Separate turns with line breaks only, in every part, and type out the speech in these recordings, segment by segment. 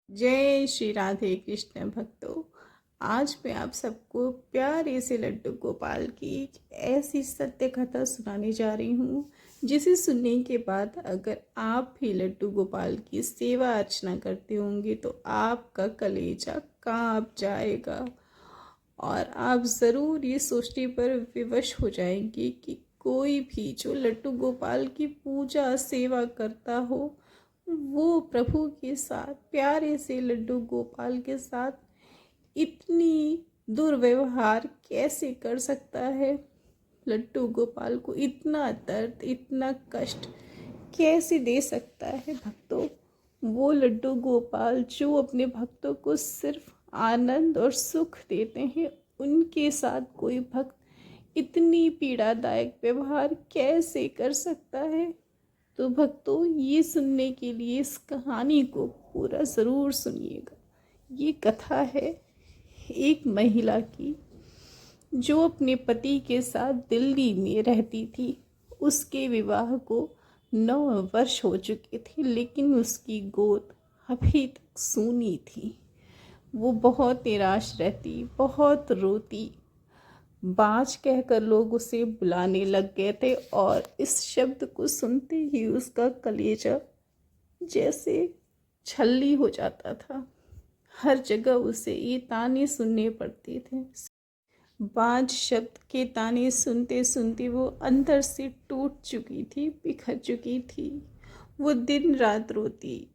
जय श्री राधे कृष्ण भक्तों। आज मैं आप सबको प्यारे से लड्डू गोपाल की एक ऐसी सत्य कथा सुनाने जा रही हूँ जिसे सुनने के बाद अगर आप भी लड्डू गोपाल की सेवा अर्चना करते होंगे तो आपका कलेजा कांप जाएगा और आप ज़रूर ये सोचने पर विवश हो जाएंगे कि कोई भी जो लड्डू गोपाल की पूजा सेवा करता हो वो प्रभु के साथ प्यारे से लड्डू गोपाल के साथ इतनी दुर्व्यवहार कैसे कर सकता है। लड्डू गोपाल को इतना दर्द इतना कष्ट कैसे दे सकता है भक्तों। वो लड्डू गोपाल जो अपने भक्तों को सिर्फ आनंद और सुख देते हैं, उनके साथ कोई भक्त इतनी पीड़ादायक व्यवहार कैसे कर सकता है। तो भक्तों, ये सुनने के लिए इस कहानी को पूरा ज़रूर सुनिएगा। ये कथा है एक महिला की जो अपने पति के साथ दिल्ली में रहती थी। उसके विवाह को 9 वर्ष हो चुके थे, लेकिन उसकी गोद अभी तक सूनी थी। वो बहुत निराश रहती, बहुत रोती। बाज कहकर लोग उसे बुलाने लग गए थे और इस शब्द को सुनते ही उसका कलेजा जैसे छल्ली हो जाता था। हर जगह उसे ये ताने सुनने पड़ते थे। बाज शब्द के ताने सुनते सुनते वो अंदर से टूट चुकी थी, बिखर चुकी थी। वो दिन रात रोती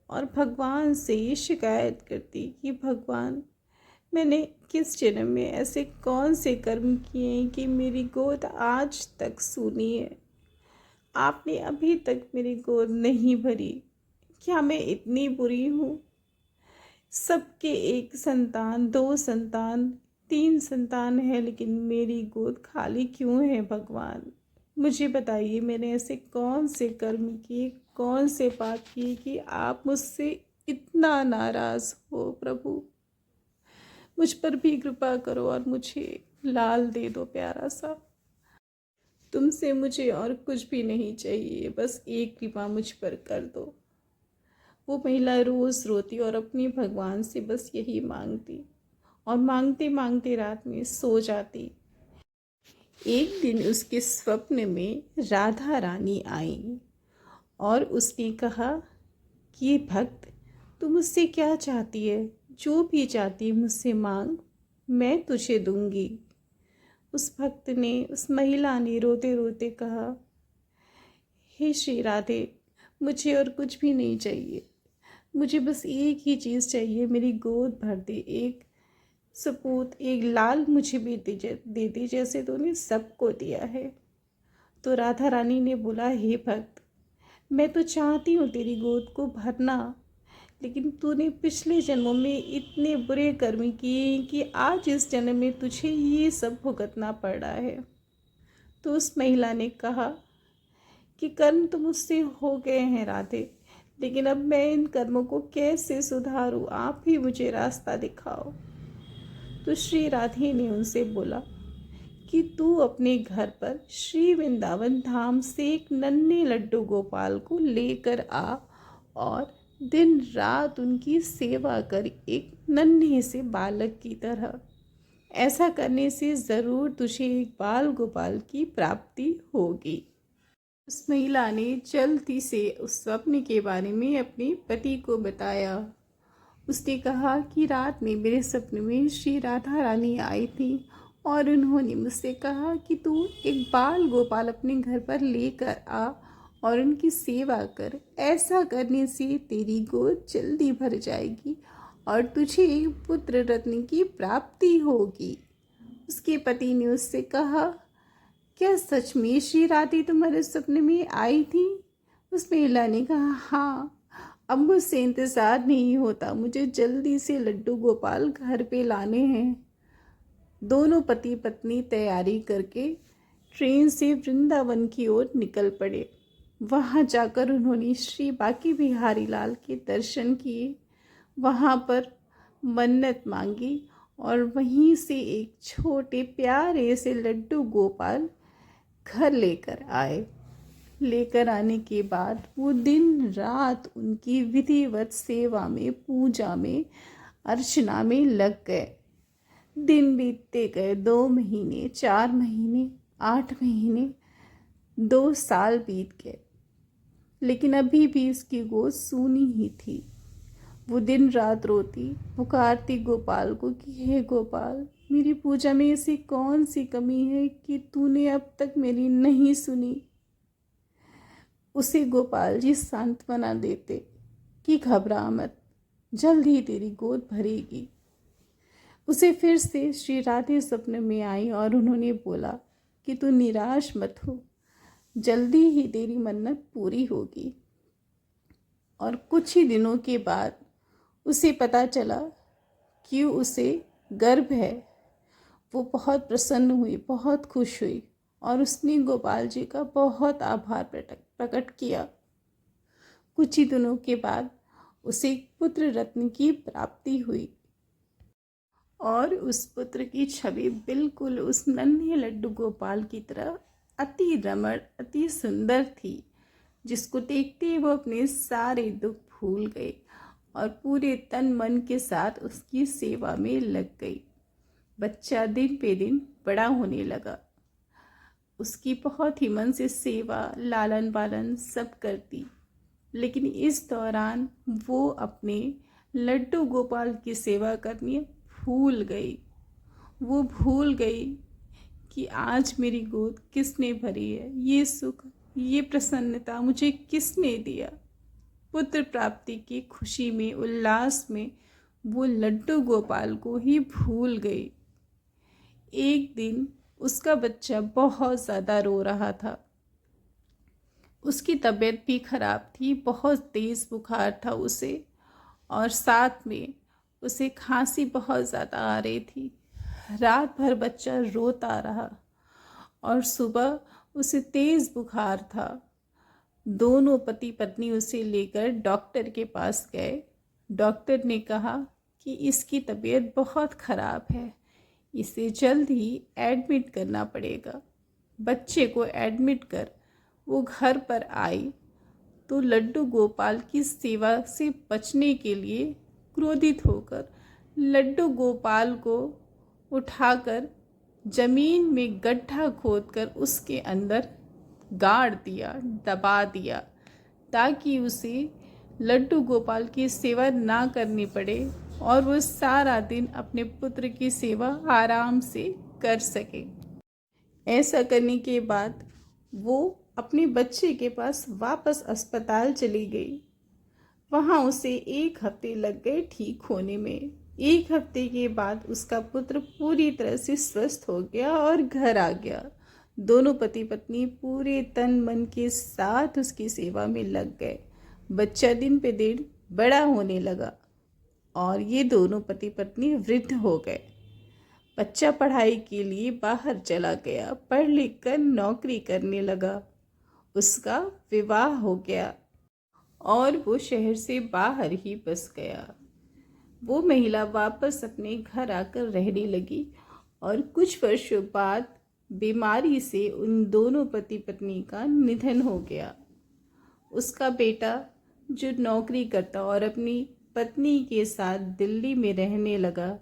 और भगवान से ये शिकायत करती कि भगवान, मैंने किस जन्म में ऐसे कौन से कर्म किए हैं कि मेरी गोद आज तक सूनी है। आपने अभी तक मेरी गोद नहीं भरी। क्या मैं इतनी बुरी हूँ? सबके एक संतान, 2 संतान, 3 संतान है, लेकिन मेरी गोद खाली क्यों है भगवान? मुझे बताइए, मैंने ऐसे कौन से कर्म किए, कौन से पाप किए कि आप मुझसे इतना नाराज़ हो प्रभु। मुझ पर भी कृपा करो और मुझे लाल दे दो प्यारा सा। तुमसे मुझे और कुछ भी नहीं चाहिए, बस एक कृपा मुझ पर कर दो। वो महिला रोज़ रोती और अपनी भगवान से बस यही मांगती और मांगते मांगते रात में सो जाती। एक दिन उसके स्वप्न में राधा रानी आई और उसने कहा कि भक्त, तू मुझसे क्या चाहती है? जो भी चाहती है मुझसे मांग, मैं तुझे दूंगी। उस भक्त ने, उस महिला ने रोते रोते कहा, हे श्री राधे, मुझे और कुछ भी नहीं चाहिए। मुझे बस एक ही चीज़ चाहिए, मेरी गोद भर दे, एक सपूत, एक लाल मुझे भी दे दे जैसे तूने सबको दिया है। तो राधा रानी ने बोला, हे भक्त, मैं तो चाहती हूँ तेरी गोद को भरना, लेकिन तूने पिछले जन्मों में इतने बुरे कर्म किए कि आज इस जन्म में तुझे ये सब भुगतना पड़ रहा है। तो उस महिला ने कहा कि कर्म तो मुझसे हो गए हैं राधे, लेकिन अब मैं इन कर्मों को कैसे सुधारूं? आप ही मुझे रास्ता दिखाओ। तो श्री राधे ने उनसे बोला कि तू अपने घर पर श्री वृंदावन धाम से एक नन्हे लड्डू गोपाल को लेकर आ और दिन रात उनकी सेवा कर, एक नन्हे से बालक की तरह। ऐसा करने से ज़रूर तुझे एक बाल गोपाल की प्राप्ति होगी। उस महिला ने जल्दी से उस स्वप्न के बारे में अपने पति को बताया। उसने कहा कि रात में मेरे सपने में श्री राधा रानी आई थी और उन्होंने मुझसे कहा कि तू एक बाल गोपाल अपने घर पर लेकर आ और उनकी सेवा कर। ऐसा करने से तेरी गोद जल्दी भर जाएगी और तुझे एक पुत्र रत्न की प्राप्ति होगी। उसके पति ने उससे कहा, क्या सच में श्री राधे तुम्हारे सपने में आई थी? उस महिला ने कहा, हाँ, अब मुझसे इंतज़ार नहीं होता, मुझे जल्दी से लड्डू गोपाल घर पे लाने हैं। दोनों पति पत्नी तैयारी करके ट्रेन से वृंदावन की ओर निकल पड़े। वहाँ जाकर उन्होंने श्री बांके बिहारी लाल के दर्शन किए, वहाँ पर मन्नत मांगी और वहीं से एक छोटे प्यारे से लड्डू गोपाल घर लेकर आए। लेकर आने के बाद वो दिन रात उनकी विधिवत सेवा में, पूजा में, अर्चना में लग गए। दिन बीतते गए, 2 महीने, 4 महीने, 8 महीने, 2 साल बीत गए, लेकिन अभी भी उसकी गोद सूनी ही थी। वो दिन रात रोती, पुकारती गोपाल को कि हे गोपाल, मेरी पूजा में ऐसी कौन सी कमी है कि तूने अब तक मेरी नहीं सुनी। उसे गोपाल जी सांत्वना देते कि घबरा मत, जल्द ही तेरी गोद भरेगी। उसे फिर से श्री राधे सपने में आई और उन्होंने बोला कि तू निराश मत हो, जल्दी ही तेरी मन्नत पूरी होगी। और कुछ ही दिनों के बाद उसे पता चला कि उसे गर्भ है। वो बहुत प्रसन्न हुई, बहुत खुश हुई और उसने गोपाल जी का बहुत आभार प्रकट किया। कुछ ही दिनों के बाद उसे पुत्र रत्न की प्राप्ति हुई और उस पुत्र की छवि बिल्कुल उस नन्हे लड्डू गोपाल की तरह अति रमण, अति सुंदर थी, जिसको देखते ही वो अपने सारे दुख भूल गई और पूरे तन मन के साथ उसकी सेवा में लग गई। बच्चा दिन पे दिन बड़ा होने लगा। उसकी बहुत ही मन से सेवा, लालन पालन सब करती, लेकिन इस दौरान वो अपने लड्डू गोपाल की सेवा करनी भूल गई। वो भूल गई कि आज मेरी गोद किसने भरी है, ये सुख, ये प्रसन्नता मुझे किसने दिया। पुत्र प्राप्ति की खुशी में, उल्लास में वो लड्डू गोपाल को ही भूल गई। एक दिन उसका बच्चा बहुत ज़्यादा रो रहा था। उसकी तबीयत भी खराब थी, बहुत तेज़ बुखार था उसे और साथ में उसे खांसी बहुत ज़्यादा आ रही थी। रात भर बच्चा रोता रहा और सुबह उसे तेज़ बुखार था। दोनों पति पत्नी उसे लेकर डॉक्टर के पास गए। डॉक्टर ने कहा कि इसकी तबीयत बहुत ख़राब है, इसे जल्द ही एडमिट करना पड़ेगा। बच्चे को एडमिट कर वो घर पर आई तो लड्डू गोपाल की सेवा से बचने के लिए क्रोधित होकर लड्डू गोपाल को उठाकर जमीन में गड्ढा खोदकर उसके अंदर गाड़ दिया, दबा दिया, ताकि उसे लड्डू गोपाल की सेवा ना करनी पड़े और वो सारा दिन अपने पुत्र की सेवा आराम से कर सके। ऐसा करने के बाद वो अपने बच्चे के पास वापस अस्पताल चली गई। वहाँ उसे 1 हफ्ते लग गए ठीक होने में। 1 हफ्ते के बाद उसका पुत्र पूरी तरह से स्वस्थ हो गया और घर आ गया। दोनों पति पत्नी पूरे तन मन के साथ उसकी सेवा में लग गए। बच्चा दिन पे दिन बड़ा होने लगा और ये दोनों पति पत्नी वृद्ध हो गए। बच्चा पढ़ाई के लिए बाहर चला गया, पढ़ लिख कर नौकरी करने लगा। उसका विवाह हो गया और वो शहर से बाहर ही बस गया। वो महिला वापस अपने घर आकर रहने लगी और कुछ वर्षों बाद बीमारी से उन दोनों पति पत्नी का निधन हो गया। उसका बेटा जो नौकरी करता और अपनी पत्नी के साथ दिल्ली में रहने लगा,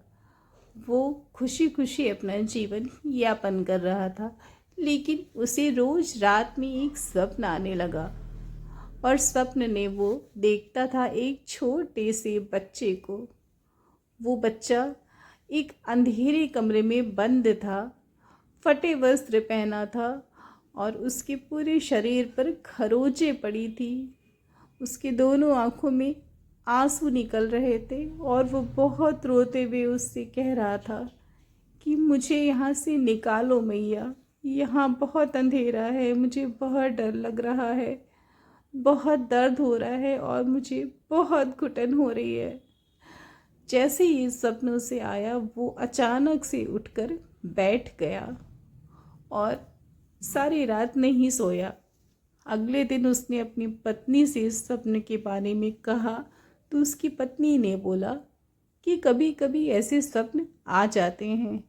वो खुशी खुशी अपना जीवन यापन कर रहा था, लेकिन उसे रोज रात में एक स्वप्न आने लगा और स्वप्न ने वो देखता था एक छोटे से बच्चे को। वो बच्चा एक अंधेरे कमरे में बंद था, फटे वस्त्र पहना था और उसके पूरे शरीर पर खरोंचें पड़ी थी। उसके दोनों आँखों में आंसू निकल रहे थे और वो बहुत रोते हुए उससे कह रहा था कि मुझे यहाँ से निकालो मैया, यहाँ बहुत अंधेरा है, मुझे बहुत डर लग रहा है, बहुत दर्द हो रहा है और मुझे बहुत घुटन हो रही है। जैसे ही सपनों से आया वो अचानक से उठकर बैठ गया और सारी रात नहीं सोया। अगले दिन उसने अपनी पत्नी से इस सपने के बारे में कहा तो उसकी पत्नी ने बोला कि कभी कभी ऐसे स्वप्न आ जाते हैं,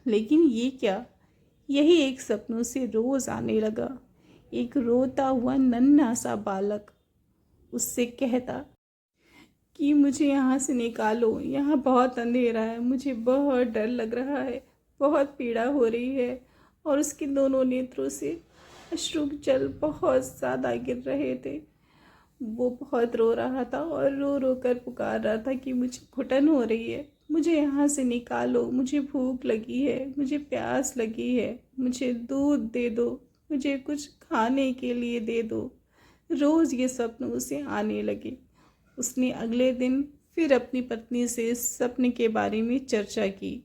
लेकिन ये क्या, यही एक सपनों से रोज़ आने लगा। एक रोता हुआ नन्हा सा बालक उससे कहता कि मुझे यहाँ से निकालो, यहाँ बहुत अंधेरा है, मुझे बहुत डर लग रहा है, बहुत पीड़ा हो रही है। और उसके दोनों नेत्रों से अश्रु जल बहुत ज़्यादा गिर रहे थे। वो बहुत रो रहा था और रो रो कर पुकार रहा था कि मुझे घुटन हो रही है, मुझे यहाँ से निकालो, मुझे भूख लगी है, मुझे प्यास लगी है, मुझे दूध दे दो, मुझे कुछ खाने के लिए दे दो। रोज़ ये स्वप्न उसे आने लगे। उसने अगले दिन फिर अपनी पत्नी से इस सपने के बारे में चर्चा की।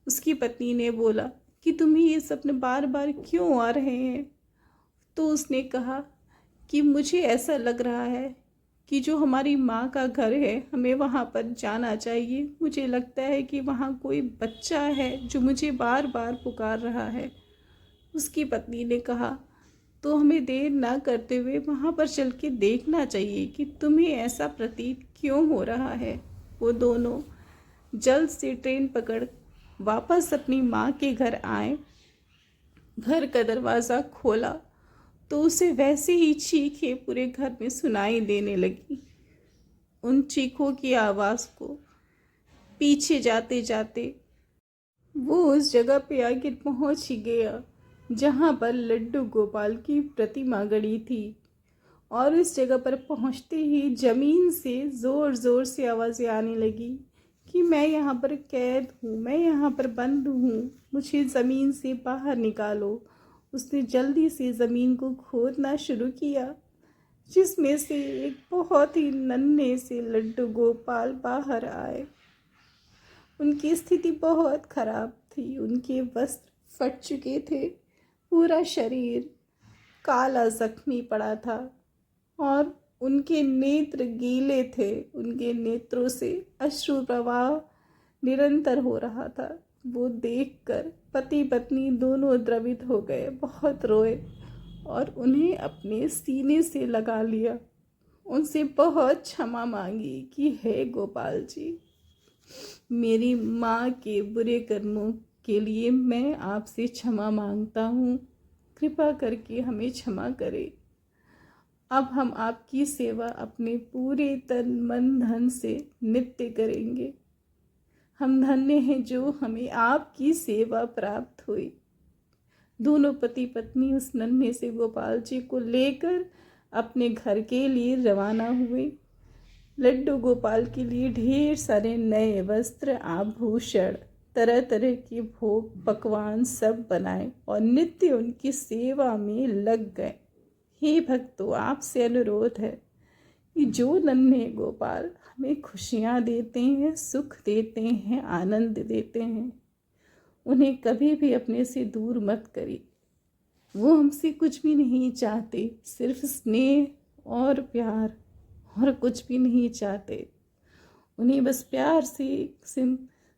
उसकी पत्नी ने बोला कि तुम्हें ये सपने बार बार क्यों आ रहे हैं? तो उसने कहा कि मुझे ऐसा लग रहा है कि जो हमारी माँ का घर है, हमें वहाँ पर जाना चाहिए। मुझे लगता है कि वहाँ कोई बच्चा है जो मुझे बार बार पुकार रहा है। उसकी पत्नी ने कहा तो हमें देर ना करते हुए वहाँ पर चल के देखना चाहिए कि तुम्हें ऐसा प्रतीत क्यों हो रहा है। वो दोनों जल्द से ट्रेन पकड़ वापस अपनी माँ के घर आए। घर का दरवाज़ा खोला तो उसे वैसे ही चीखें पूरे घर में सुनाई देने लगी। उन चीखों की आवाज़ को पीछे जाते जाते वो उस जगह पे आकर पहुंच ही गया जहां पर लड्डू गोपाल की प्रतिमा गड़ी थी। और इस जगह पर पहुंचते ही ज़मीन से ज़ोर ज़ोर से आवाज़ें आने लगी कि मैं यहाँ पर कैद हूँ, मैं यहाँ पर बंद हूँ, मुझे ज़मीन से बाहर निकालो। उसने जल्दी से ज़मीन को खोदना शुरू किया, जिसमें से एक बहुत ही नन्हे से लड्डू गोपाल बाहर आए। उनकी स्थिति बहुत खराब थी, उनके वस्त्र फट चुके थे, पूरा शरीर काला जख्मी पड़ा था और उनके नेत्र गीले थे। उनके नेत्रों से अश्रु प्रवाह निरंतर हो रहा था। वो देखकर पति पत्नी दोनों द्रवित हो गए, बहुत रोए और उन्हें अपने सीने से लगा लिया। उनसे बहुत क्षमा मांगी कि हे गोपाल जी, मेरी माँ के बुरे कर्मों के लिए मैं आपसे क्षमा मांगता हूँ, कृपा करके हमें क्षमा करें। अब हम आपकी सेवा अपने पूरे तन मन धन से नित्य करेंगे। हम धन्य हैं जो हमें आपकी सेवा प्राप्त हुई। दोनों पति पत्नी उस नन्हे से गोपाल जी को लेकर अपने घर के लिए रवाना हुए। लड्डू गोपाल के लिए ढेर सारे नए वस्त्र, आभूषण, तरह तरह के भोग पकवान सब बनाए और नित्य उनकी सेवा में लग गए। हे भक्तों, आपसे अनुरोध है कि जो नन्हे गोपाल हमें खुशियाँ देते हैं, सुख देते हैं, आनंद देते हैं, उन्हें कभी भी अपने से दूर मत करिए। वो हमसे कुछ भी नहीं चाहते, सिर्फ स्नेह और प्यार, और कुछ भी नहीं चाहते। उन्हें बस प्यार से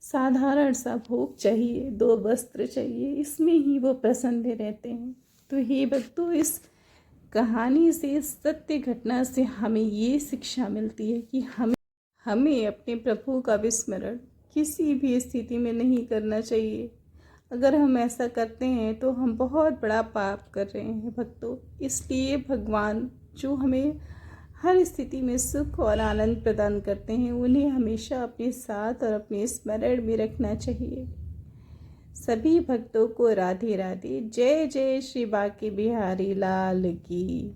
साधारण सा भोग चाहिए, 2 वस्त्र चाहिए, इसमें ही वो प्रसन्न रहते हैं। तो हे भक्तों, इस कहानी से, इस सत्य घटना से हमें ये शिक्षा मिलती है कि हमें अपने प्रभु का विस्मरण किसी भी स्थिति में नहीं करना चाहिए। अगर हम ऐसा करते हैं तो हम बहुत बड़ा पाप कर रहे हैं भक्तों। इसलिए भगवान जो हमें हर स्थिति में सुख और आनंद प्रदान करते हैं, उन्हें हमेशा अपने साथ और अपने स्मरण में रखना चाहिए। सभी भक्तों को राधे राधे। जय जय श्री बांके बिहारी लाल की।